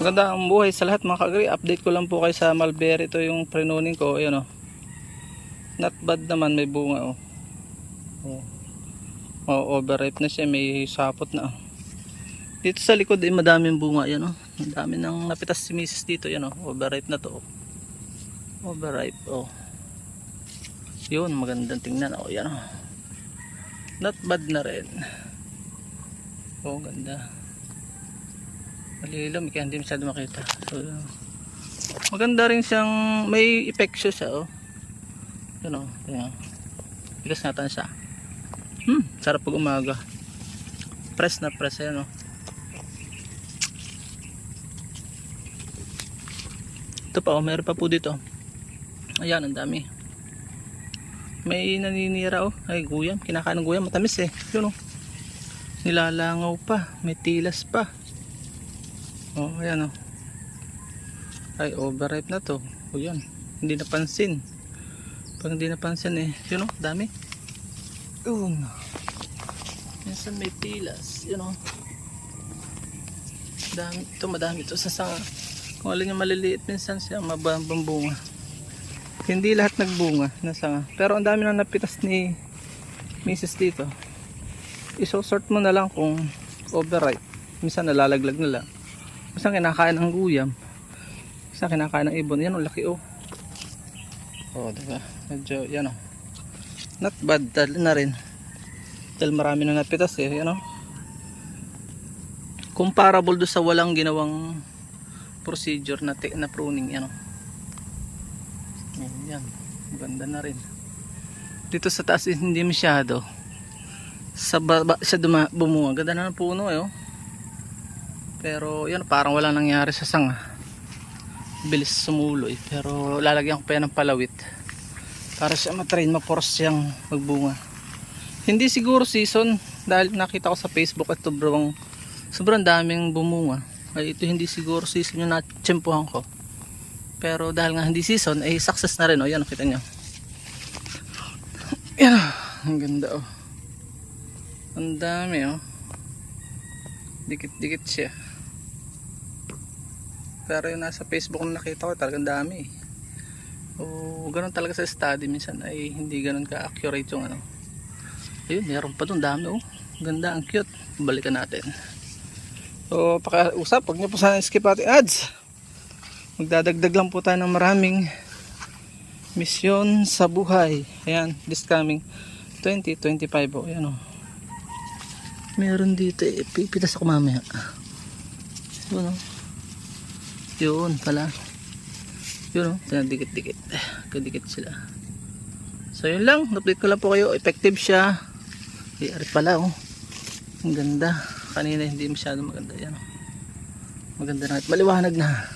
Maganda ang buhay sa lahat mga ka-agri. Update ko lang po kayo sa mulberry. Ito yung prenuning ko. Ayan o. Not bad naman, may bunga o. Overripe na siya, may sapot na. Dito sa likod ay madaming bunga. Ayan o. Madami nang napitas si Mrs. dito. Ayan o. Overripe na to. Overripe o. Yun, magandang tingnan o. Ayan o. Not bad na rin. O, ganda. Malilam, kaya hindi masyado makita. So, maganda rin siyang, may epekto siya oh. Yun oh, tingnan. Bigas natin siya. Sarap pag umaga. Press na press, ayan oh. Ito pa oh, meron pa po dito. Ayan, ang dami. May naninira oh. Ay, guyam, kinakain ng guyam, matamis eh. Yun oh. Nilalangaw pa, may tilas pa. Oh, ayan oh. Ay, overripe na to. O yan, hindi napansin. Pag hindi napansin eh, yun oh, dami. Minsan may tilas, yun oh. Dami ito, madami ito sa sanga. Kung alin yung maliliit, minsan siya mababang bunga. Hindi lahat nagbunga na sanga. Pero ang dami na napitas ni Mrs. dito. Isosort mo na lang kung overripe. Minsan nalalaglag na lang. Minsan kinakain ng guyam. Minsan kinakain ng ibon. Yan o, laki o. O, diba? Medyo, yan o. Not bad na rin. Dahil marami na napitas eh. Yan o. Comparable do sa walang ginawang procedure na pruning. Yan o. Yan. Ganda na rin. Dito sa taas hindi masyado. Sa baba siya bumunga. Ganda na ng puno eh oh. Pero yan parang wala nangyari sa sanga. Bilis sumuloy. Pero lalagyan ko pa yan ng palawit para siya matrain, ma-force siyang magbunga. Hindi siguro season dahil nakita ko sa Facebook at sobrang daming bumunga. Ay ito hindi siguro season yung natsempuhan ko. Pero dahil nga hindi season ay success na rin oh. Yan nakita nyo. Yan ang ganda oh. Ang dami oh. Dikit-dikit siya. Pero yung nasa Facebook na nakita ko talagang dami. O ganun talaga sa study minsan ay hindi ganun ka-accurate yung ano. Ayun, meron pa doon dami oh. Ganda, ang cute. Balikan natin. So pakiusap, huwag niyo po sana skip ating ads. Magdadagdag lang po tayo ng maraming misyon sa buhay. Ayan, this coming 2025 oh. Ayan oh. Meron dito eh, pipitas ako mamaya. Yun oh. Yun pala. Yun oh, dikit-dikit. Kadikit sila. So yun lang, update ko lang po kayo. Effective siya. Ari pala oh. Ang ganda. Kanina hindi masyado maganda. Yan oh. Maganda na at maliwanag na.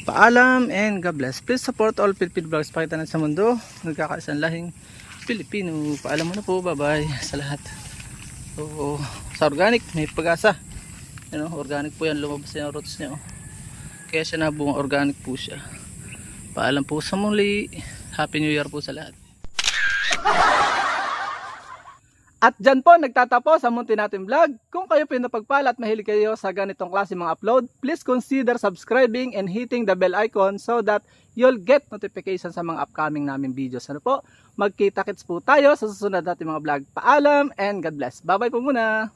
Paalam and God bless. Please support all Philippine vlogs pakita natin sa mundo. Nagkakaisang lahing Pilipino. Paalam mo na po. Bye bye sa lahat. So, sa organic may pag-asa. You know, organic po yan, lumabas yung roots niya oh. Kaya siya nabunga, organic po siya. Paalam po sa muli. Happy New Year po sa lahat. At dyan po nagtatapos ang munti natin vlog. Kung kayo pinapagpala at mahilig kayo sa ganitong klase mga upload, please consider subscribing and hitting the bell icon so that you'll get notification sa mga upcoming namin videos. Ano po? Magkita-kits po tayo sa susunod natin mga vlog. Paalam and God bless. Bye bye po muna.